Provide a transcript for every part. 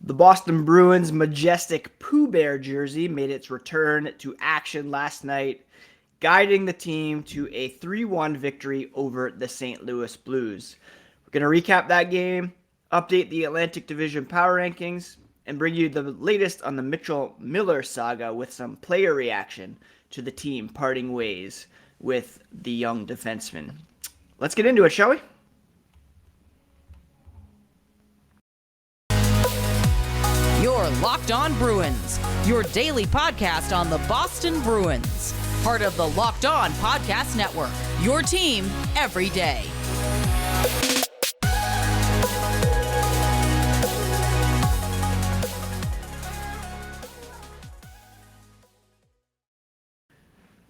The Boston Bruins' majestic Pooh Bear jersey made its return to action last night, guiding the team to a 3-1 victory over the St. Louis Blues. We're going to recap that game, update the Atlantic Division power rankings, and bring you the latest on the Mitchell Miller saga with some player reaction to the team parting ways with the young defenseman. Let's get into it, shall we? You're Locked On Bruins, your daily podcast on the Boston Bruins. Part of the Locked On Podcast Network, your team every day.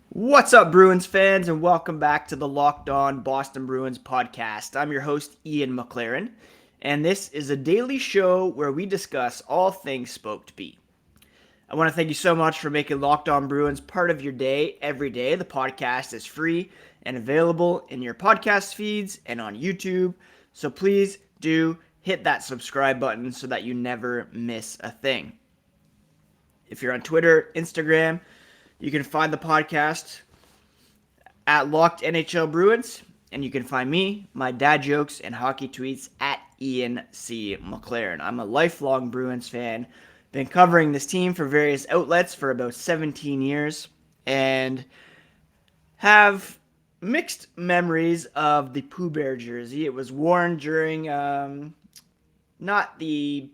What's up, Bruins fans, and welcome back to the Locked On Boston Bruins podcast. I'm your host, Ian McLaren, and this is a daily show where we discuss all things Spoke to Be. I want to thank you so much for making Locked On Bruins part of your day every day. The podcast is free and available in your podcast feeds and on YouTube, so please do hit that subscribe button so that you never miss a thing. If you're on Twitter, Instagram, you can find the podcast at Locked NHL Bruins, and you can find me, my dad jokes, and hockey tweets at Ian C. McLaren. I'm a lifelong Bruins fan, been covering this team for various outlets for about 17 years, and have mixed memories of the Pooh Bear jersey. It was worn during not the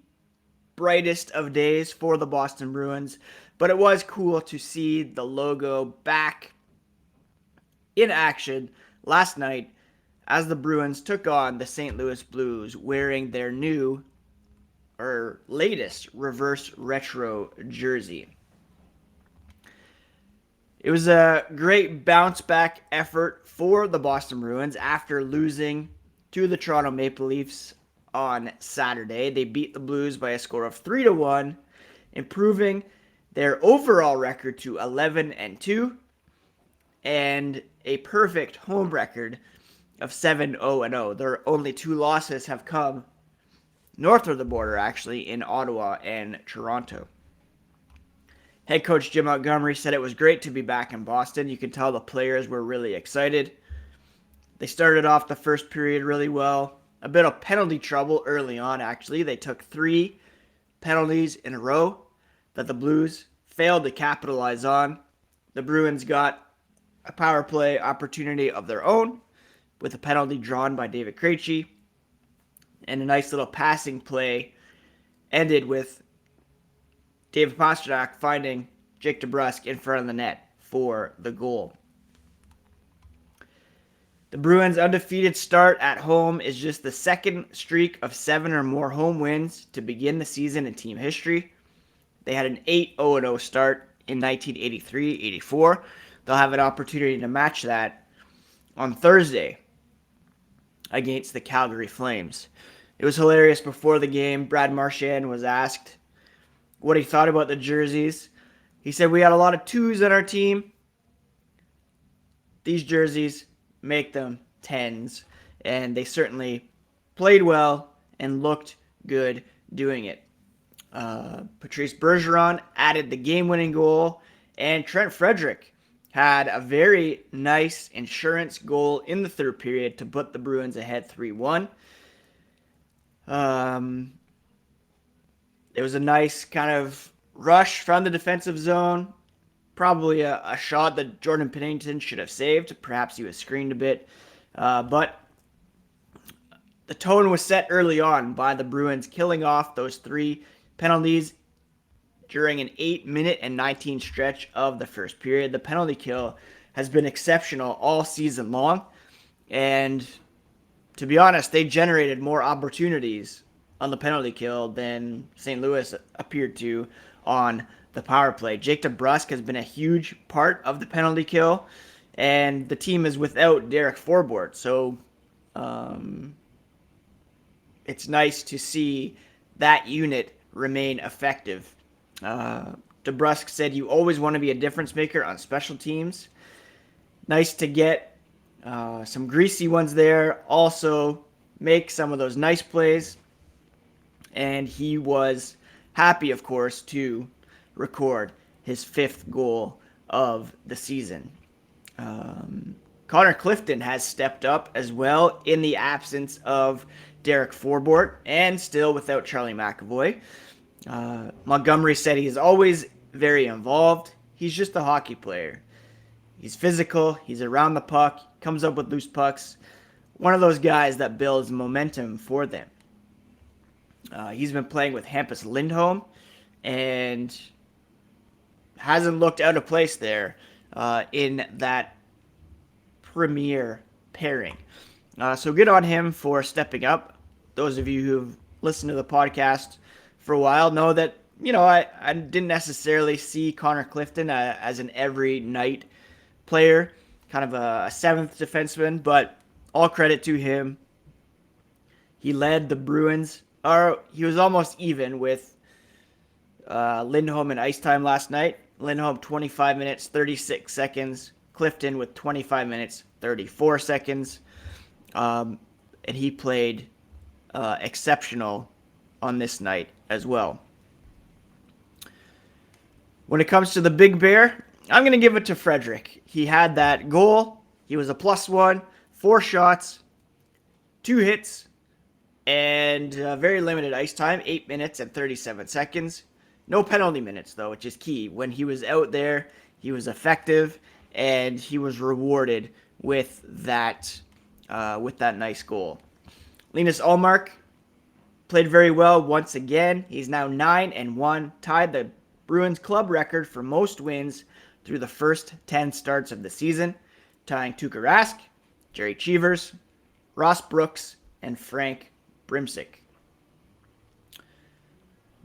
brightest of days for the Boston Bruins, but it was cool to see the logo back in action last night as the Bruins took on the St. Louis Blues wearing their new or latest reverse retro jersey. It was a great bounce back effort for the Boston Bruins after losing to the Toronto Maple Leafs on Saturday. They beat the Blues by a score of 3-1, improving their overall record to 11-2 and a perfect home record of 7-0-0. Their only two losses have come north of the border, actually, in Ottawa and Toronto. Head coach Jim Montgomery said it was great to be back in Boston. You can tell the players were really excited. They started off the first period really well. A bit of penalty trouble early on, actually. They took 3 penalties in a row that the Blues failed to capitalize on. The Bruins got a power play opportunity of their own with a penalty drawn by David Krejci, and a nice little passing play ended with David Pastrnak finding Jake DeBrusk in front of the net for the goal. The Bruins' undefeated start at home is just the second streak of 7 or more home wins to begin the season in team history. They had an 8-0-0 start in 1983-84. They'll have an opportunity to match that on Thursday against the Calgary Flames. It was hilarious before the game. Brad Marchand was asked what he thought about the jerseys. He said, "We had a lot of 2s on our team. These jerseys make them 10s, and they certainly played well and looked good doing it." Patrice Bergeron added the game-winning goal, and Trent Frederic had a very nice insurance goal in the third period to put the Bruins ahead 3-1. It was a nice kind of rush from the defensive zone. Probably a shot that Jordan Pennington should have saved. Perhaps he was screened a bit. But the tone was set early on by the Bruins killing off those 3 penalties during an 8-minute and 19 stretch of the first period. The penalty kill has been exceptional all season long. And to be honest, they generated more opportunities on the penalty kill than St. Louis appeared to on the power play. Jake DeBrusk has been a huge part of the penalty kill, and the team is without Derek Forbort. So it's nice to see that unit remain effective. DeBrusk said, "You always want to be a difference maker on special teams." Nice to get some greasy ones there. Also make some of those nice plays. And he was Happy, of course, to record his 5th goal of the season. Connor Clifton has stepped up as well in the absence of Derek Forbort and still without Charlie McAvoy. Montgomery said he is always very involved. He's just a hockey player. He's physical. He's around the puck. Comes up with loose pucks. One of those guys that builds momentum for them. He's been playing with Hampus Lindholm and hasn't looked out of place there in that premier pairing. So good on him for stepping up. Those of you who've listened to the podcast for a while know that, I didn't necessarily see Connor Clifton as an every night player, kind of a 7th defenseman, but all credit to him. He led the Bruins, or he was almost even with Lindholm in ice time last night. Lindholm 25 minutes, 36 seconds. Clifton with 25 minutes, 34 seconds. And he played exceptional on this night as well. When it comes to the Big Bear, I'm going to give it to Frederic. He had that goal. He was a +1, 4 shots, 2 hits, and very limited ice time, 8 minutes and 37 seconds. No penalty minutes, though, which is key. When he was out there, he was effective, and he was rewarded with that nice goal. Linus Ullmark played very well once again. He's now 9-1, tied the Bruins club record for most wins through the first 10 starts of the season, tying Tuukka Rask, Jerry Cheevers, Ross Brooks, and Frank Brimsick.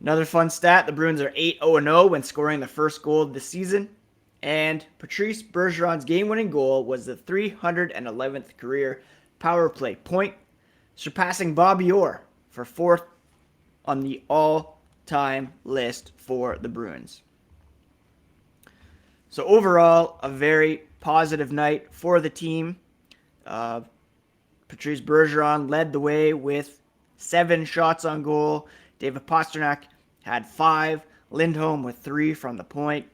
Another fun stat, the Bruins are 8-0 when scoring the first goal of the season, and Patrice Bergeron's game-winning goal was the 311th career power play point, surpassing Bobby Orr for 4th on the all-time list for the Bruins. So overall, a very positive night for the team. Patrice Bergeron led the way with 7 shots on goal. David Pastrnak had 5. Lindholm with 3 from the point.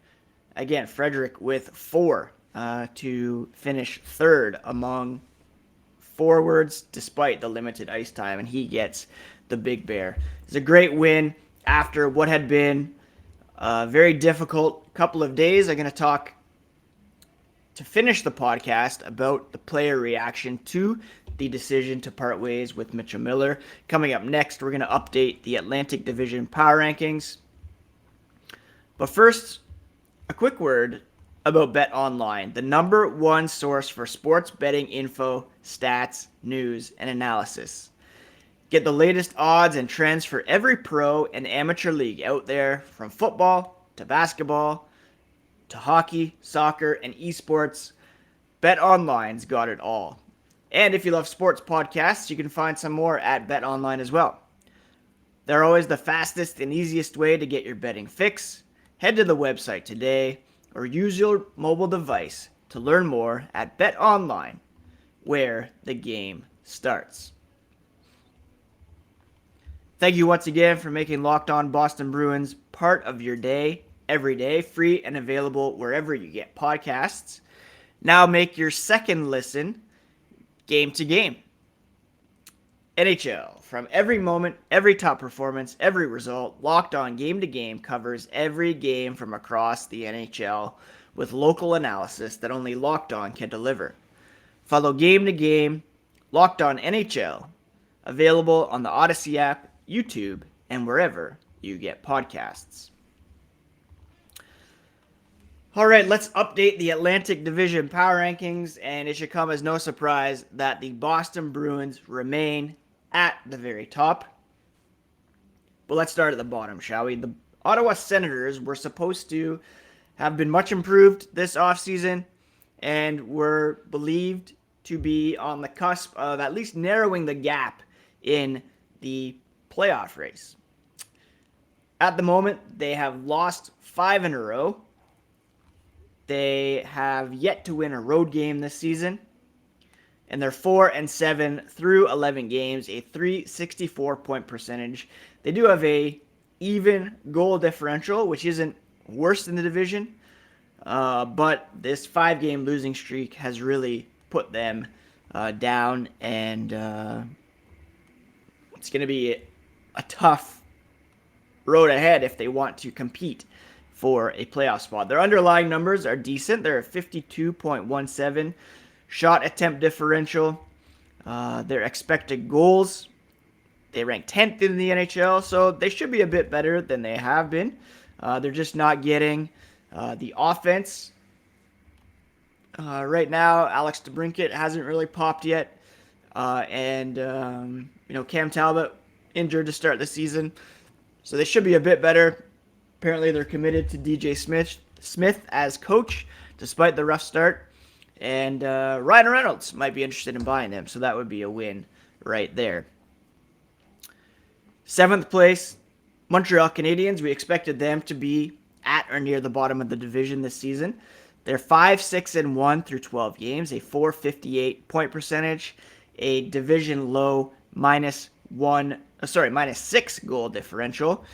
Again, Frederic with 4 to finish 3rd among forwards despite the limited ice time, and he gets the Big Bear. It's a great win after what had been a very difficult couple of days. I'm going to talk to finish the podcast about the player reaction to the decision to part ways with Mitchell Miller. Coming up next, we're going to update the Atlantic Division power rankings. But first, a quick word about BetOnline, the #1 source for sports betting info, stats, news, and analysis. Get the latest odds and trends for every pro and amateur league out there, from football to basketball to hockey, soccer, and esports. BetOnline's got it all. And if you love sports podcasts, you can find some more at BetOnline as well. They're always the fastest and easiest way to get your betting fix. Head to the website today or use your mobile device to learn more at BetOnline, where the game starts. Thank you once again for making Locked On Boston Bruins part of your day, every day, free and available wherever you get podcasts. Now make your second listen game to game. NHL, from every moment, every top performance, every result, Locked On Game to Game covers every game from across the NHL with local analysis that only Locked On can deliver. Follow Game to Game, Locked On NHL, available on the Odyssey app, YouTube, and wherever you get podcasts. All right, let's update the Atlantic Division power rankings, and it should come as no surprise that the Boston Bruins remain at the very top. But let's start at the bottom, shall we? The Ottawa Senators were supposed to have been much improved this offseason and were believed to be on the cusp of at least narrowing the gap in the playoff race. At the moment, they have lost 5 in a row. They have yet to win a road game this season, and they're 4-7 through 11 games, a .364 point percentage. They do have a even goal differential, which isn't worst in the division. But this 5-game losing streak has really put them down, and it's going to be a tough road ahead if they want to compete for a playoff spot. Their underlying numbers are decent. They're at 52.17 shot attempt differential. Their expected goals, they rank 10th in the NHL, so they should be a bit better than they have been. They're just not getting the offense. Right now, Alex DeBrincat hasn't really popped yet. And Cam Talbot injured to start the season. So they should be a bit better. Apparently, they're committed to DJ Smith as coach, despite the rough start. And Ryan Reynolds might be interested in buying him, so that would be a win right there. 7th place, Montreal Canadiens. We expected them to be at or near the bottom of the division this season. They're 5-6-1 through 12 games, a .458 point percentage, a division low -6 goal differential.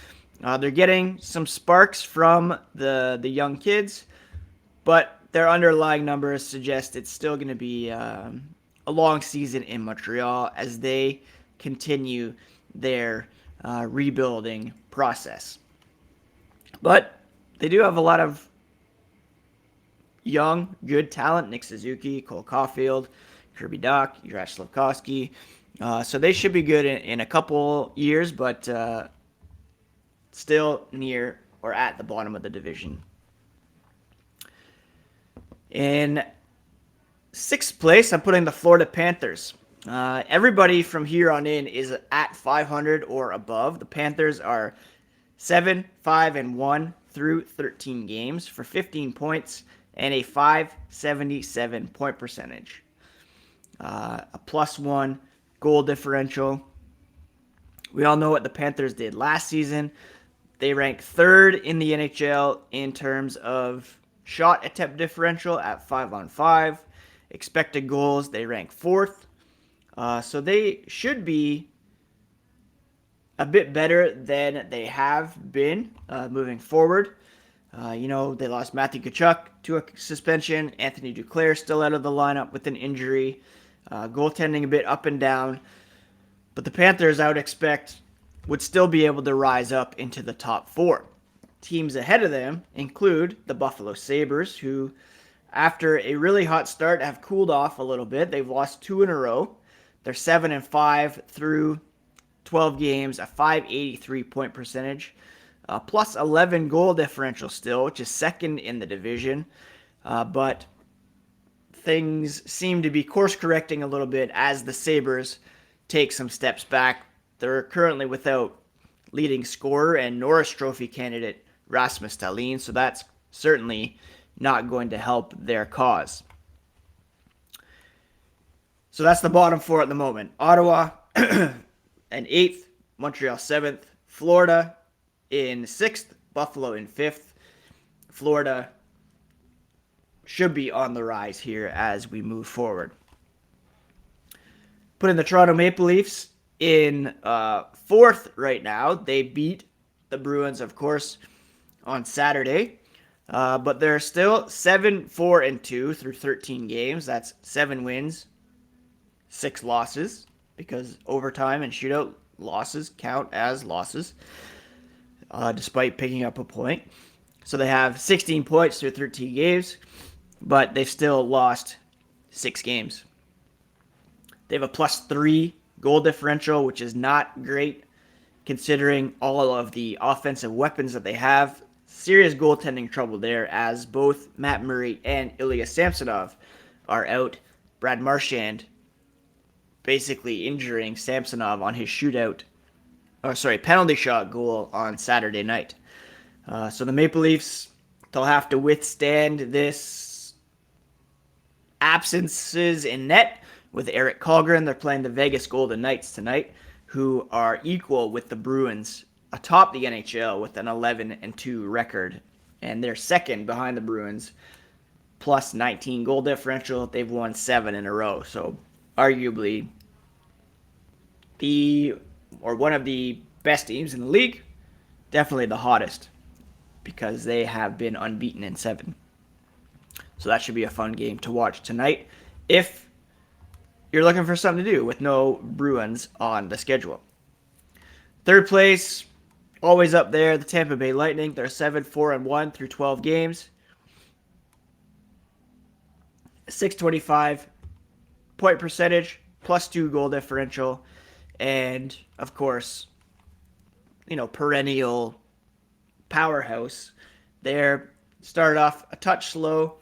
They're getting some sparks from the young kids, but their underlying numbers suggest it's still going to be a long season in Montreal as they continue their rebuilding process. But they do have a lot of young, good talent. Nick Suzuki, Cole Caulfield, Kirby Dach, Juraj Slafkovsky. So they should be good in a couple years, but still near or at the bottom of the division. In 6th place, I'm putting the Florida Panthers. Everybody from here on in is at 500 or above. The Panthers are 7-5-1 through 13 games for 15 points and a .577 point percentage. A +1 goal differential. We all know what the Panthers did last season. They ranked 3rd in the NHL in terms of shot attempt differential at 5-on-5. Expected goals, they rank 4th. So they should be a bit better than they have been moving forward. They lost Matthew Tkachuk to a suspension. Anthony Duclair still out of the lineup with an injury. Goaltending a bit up and down. But the Panthers, I would expect, would still be able to rise up into the top 4. Teams ahead of them include the Buffalo Sabres, who, after a really hot start, have cooled off a little bit. They've lost 2 in a row. They're 7-5 through 12 games, a .583 point percentage, +11 goal differential still, which is 2nd in the division. But things seem to be course correcting a little bit as the Sabres take some steps back. They're currently without leading scorer and Norris Trophy candidate Rasmus Dahlin, so that's certainly not going to help their cause. So that's the bottom 4 at the moment. Ottawa in 8th, Montreal 7th, Florida in 6th, Buffalo in 5th. Florida should be on the rise here as we move forward. Putting the Toronto Maple Leafs in 4th right now. They beat the Bruins, of course, on Saturday. But they're still 7-4-2 through 13 games. That's 7 wins, 6 losses, because overtime and shootout losses count as losses, despite picking up a point. So they have 16 points through 13 games, but they've still lost 6 games. They have a +3 goal differential, which is not great considering all of the offensive weapons that they have. Serious goaltending trouble there as both Matt Murray and Ilya Samsonov are out. Brad Marchand basically injuring Samsonov on his penalty shot goal on Saturday night. So the Maple Leafs, they'll have to withstand this absences in net with Eric Kallgren. They're playing the Vegas Golden Knights tonight, who are equal with the Bruins atop the NHL with an 11-2 record. And they're 2nd behind the Bruins, +19 goal differential. They've won 7 in a row. So arguably one of the best teams in the league. definitely the hottest because they have been unbeaten in 7. So that should be a fun game to watch tonight if you're looking for something to do with no Bruins on the schedule. Third place, always up there, the Tampa Bay Lightning. They're 7-4-1 through 12 games. 625 point percentage, +2 goal differential, and of course, perennial powerhouse. They're started off a touch slow,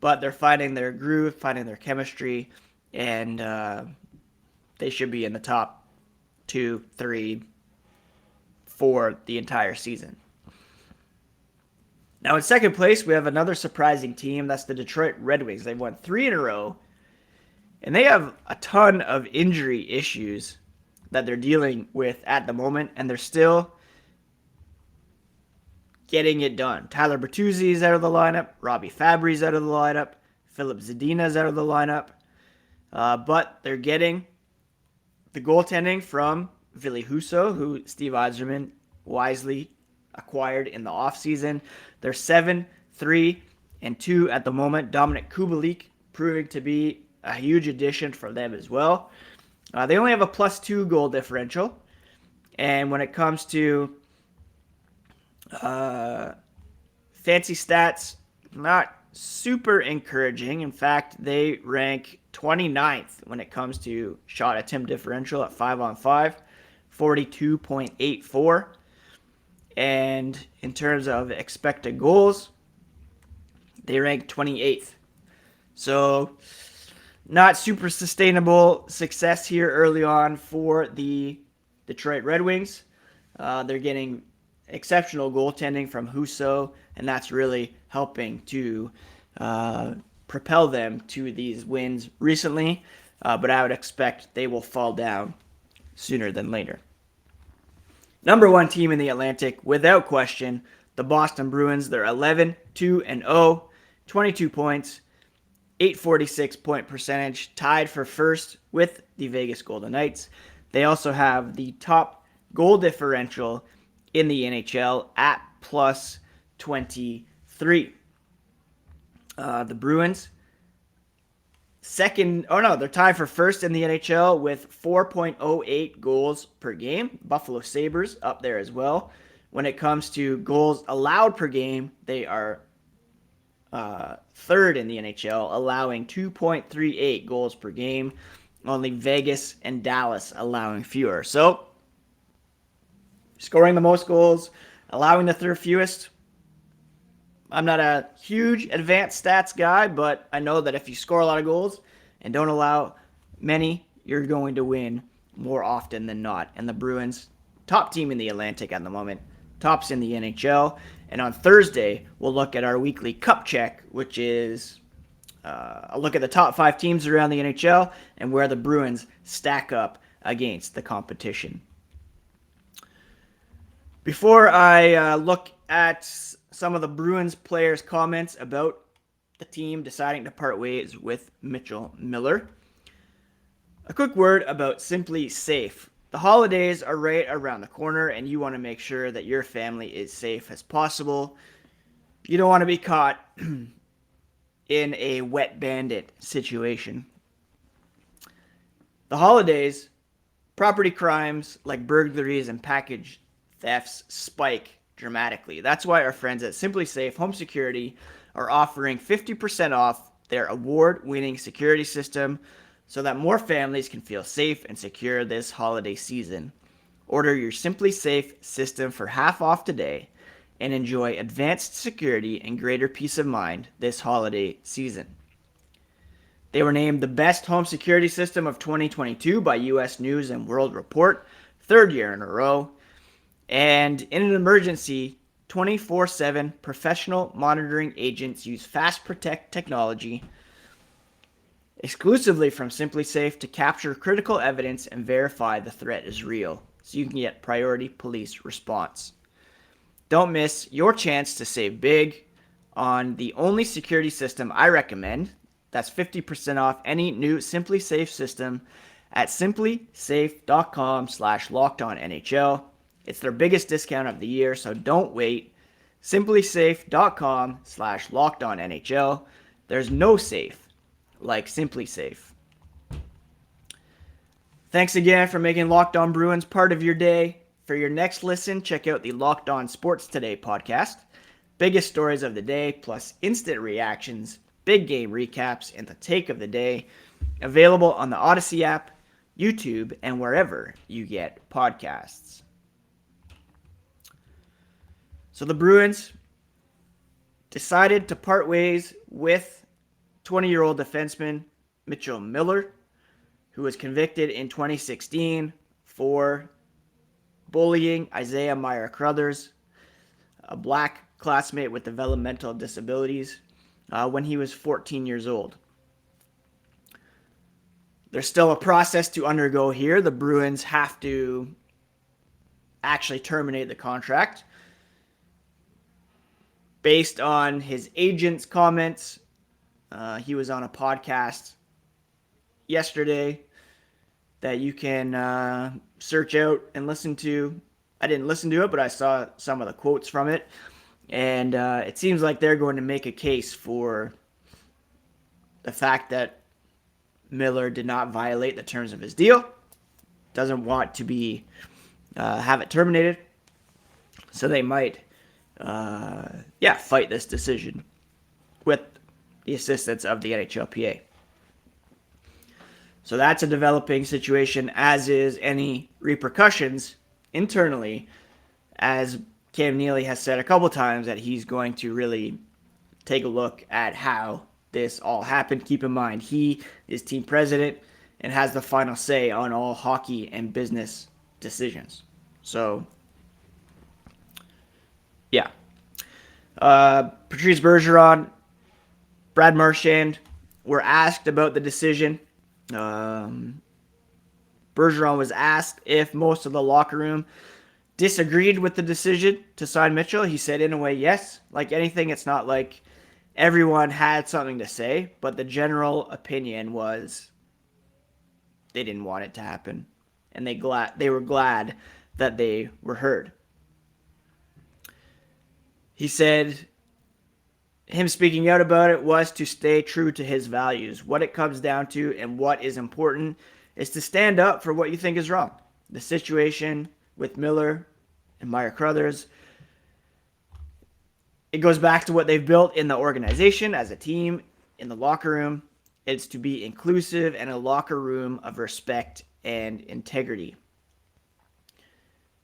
but they're finding their groove, finding their chemistry, and they should be in the top 2, 3, for the entire season. Now in second place, we have another surprising team. That's the Detroit Red Wings. They've won 3 in a row, and they have a ton of injury issues that they're dealing with at the moment, and they're still getting it done. Tyler Bertuzzi is out of the lineup. Robbie Fabry's out of the lineup. Philip Zadina's out of the lineup. But they're getting the goaltending from Ville Husso, who Steve Yzerman wisely acquired in the offseason. They're 7-3-2 at the moment. Dominic Kubalik proving to be a huge addition for them as well. They only have a +2 goal differential. And when it comes to fancy stats, not super encouraging. In fact, they rank 29th when it comes to shot attempt differential at 5-on-5, 42.84. And in terms of expected goals, they rank 28th. So not super sustainable success here early on for the Detroit Red Wings. They're getting exceptional goaltending from Husso, and that's really helping to propel them to these wins recently. But I would expect they will fall down sooner than later. Number 1 team in the Atlantic, without question, the Boston Bruins. They're 11-2-0, 22 points, 846 point percentage, tied for first with the Vegas Golden Knights. They also have the top goal differential in the NHL at +23. The Bruins, they're tied for first in the NHL with 4.08 goals per game. Buffalo Sabres up there as well. When it comes to goals allowed per game, they are third in the NHL, allowing 2.38 goals per game. Only Vegas and Dallas allowing fewer. So, scoring the most goals, allowing the third fewest. I'm not a huge advanced stats guy, but I know that if you score a lot of goals and don't allow many, you're going to win more often than not. And the Bruins, top team in the Atlantic at the moment, tops in the NHL. And on Thursday, we'll look at our weekly Cup Check, which is a look at the top 5 teams around the NHL and where the Bruins stack up against the competition. Before I look at some of the Bruins players' comments about the team deciding to part ways with Mitchell Miller, a quick word about SimpliSafe. The holidays are right around the corner, and you want to make sure that your family is safe as possible. You don't want to be caught in a wet bandit situation. The holidays, property crimes like burglaries and package thefts spike dramatically. That's why our friends at SimpliSafe Home Security are offering 50% off their award-winning security system so that more families can feel safe and secure this holiday season. Order your SimpliSafe system for half off today and enjoy advanced security and greater peace of mind this holiday season. They were named the best home security system of 2022 by U.S. News and World Report, 3rd year in a row. And in an emergency, 24/7 professional monitoring agents use Fast Protect technology exclusively from SimpliSafe to capture critical evidence and verify the threat is real, so you can get priority police response. Don't miss your chance to save big on the only security system I recommend. That's 50% off any new SimpliSafe system at simplisafe.com/LockedOnNHL. It's their biggest discount of the year, so don't wait. SimpliSafe.com/LockedOnNHL. There's no safe like SimpliSafe. Thanks again for making Locked On Bruins part of your day. For your next listen, check out the Locked On Sports Today podcast. Biggest stories of the day, plus instant reactions, big game recaps, and the take of the day. Available on the Odyssey app, YouTube, and wherever you get podcasts. So the Bruins decided to part ways with 20-year-old defenseman Mitchell Miller, who was convicted in 2016 for bullying Isaiah Meyer-Crothers, a black classmate with developmental disabilities, when he was 14 years old. There's still a process to undergo here. The Bruins have to actually terminate the contract. Based on his agent's comments, he was on a podcast yesterday that you can search out and listen to. I didn't listen to it, but I saw some of the quotes from it. And it seems like they're going to make a case for the fact that Miller did not violate the terms of his deal, doesn't want to be have it terminated. So they might fight this decision with the assistance of the NHLPA. So that's a developing situation, as is any repercussions internally, as Cam Neely has said a couple times that he's going to really take a look at how this all happened. Keep in mind, he is team president and has the final say on all hockey and business decisions. So, yeah. Patrice Bergeron, Brad Marchand were asked about the decision. Bergeron was asked if most of the locker room disagreed with the decision to sign Mitchell. He said, in a way, yes. Like anything, it's not like everyone had something to say, but the general opinion was they didn't want it to happen, and they were glad that they were heard. He said him speaking out about it was to stay true to his values. What it comes down to and what is important is to stand up for what you think is wrong. The situation with Miller and Meyer-Crothers, it goes back to what they've built in the organization as a team, in the locker room. It's to be inclusive and a locker room of respect and integrity.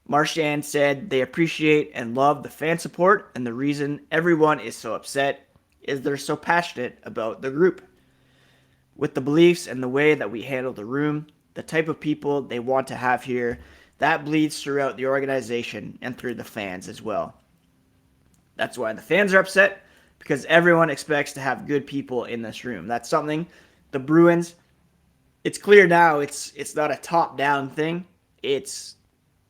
Marchand said they appreciate and love the fan support, and the reason everyone is so upset is they're so passionate about the group. With the beliefs and the way that we handle the room, the type of people they want to have here, that bleeds throughout the organization and through the fans as well. That's why the fans are upset, because everyone expects to have good people in this room. That's something the Bruins, it's clear now, it's not a top-down thing. It's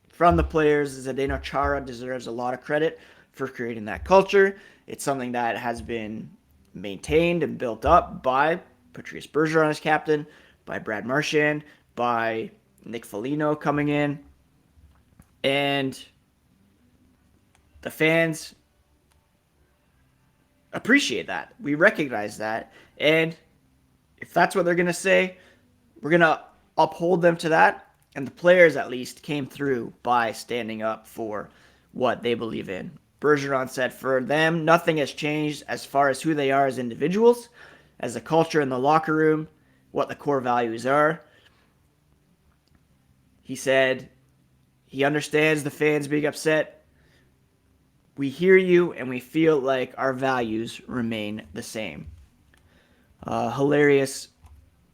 from the players. Zdeno Chara deserves a lot of credit for creating that culture. It's something that has been maintained and built up by Patrice Bergeron as captain, by Brad Marchand, by Nick Foligno coming in. And the fans appreciate that. We recognize that. And if that's what they're going to say, we're going to uphold them to that. And the players, at least, came through by standing up for what they believe in. Bergeron said for them, nothing has changed as far as who they are as individuals, as a culture in the locker room, what the core values are. He said he understands the fans being upset. We hear you, and we feel like our values remain the same. Hilarious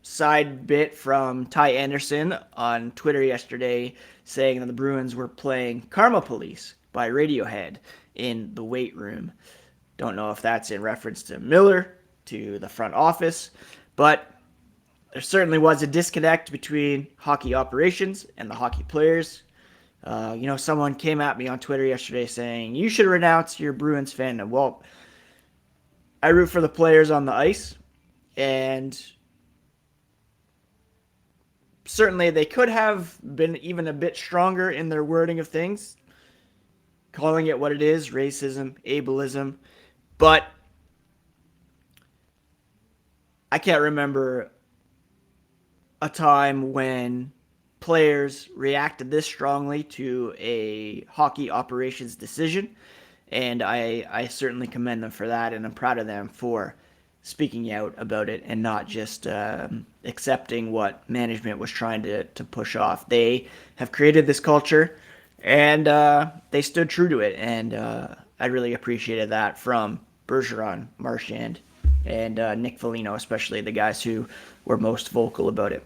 side bit from Ty Anderson on Twitter yesterday saying that the Bruins were playing Karma Police by Radiohead in the weight room. Don't know if that's in reference to Miller, to the front office, but there certainly was a disconnect between hockey operations and the hockey players. Someone came at me on Twitter yesterday saying, you should renounce your Bruins fandom. Well, I root for the players on the ice, and certainly they could have been even a bit stronger in their wording of things. calling it what it is, racism, ableism. But I can't remember a time when players reacted this strongly to a hockey operations decision. And I certainly commend them for that, and I'm proud of them for speaking out about it and not just accepting what management was trying to push off. They have created this culture, and they stood true to it, and I really appreciated that from Bergeron, Marchand, and Nick Foligno, especially the guys who were most vocal about it.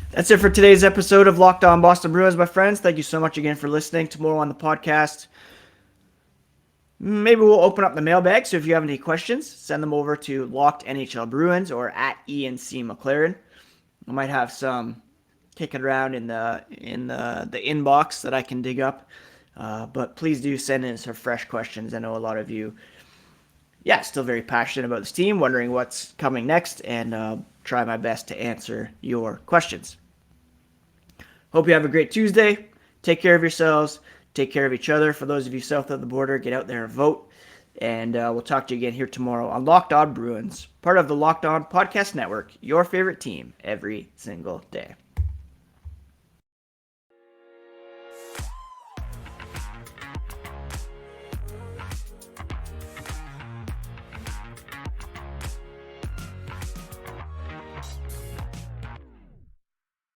That's it for today's episode of Locked On Boston Bruins, my friends. Thank you so much again for listening. Tomorrow on the podcast, maybe we'll open up the mailbag, so if you have any questions, send them over to Locked NHL Bruins or at Ian C. McLaren. I might have some kicking around in the inbox that I can dig up, but please do send in some fresh questions. I know a lot of you, still very passionate about this team, wondering what's coming next, and try my best to answer your questions. Hope you have a great Tuesday. Take care of yourselves. Take care of each other. For those of you south of the border, get out there and vote. And we'll talk to you again here tomorrow on Locked On Bruins, part of the Locked On Podcast Network, your favorite team every single day.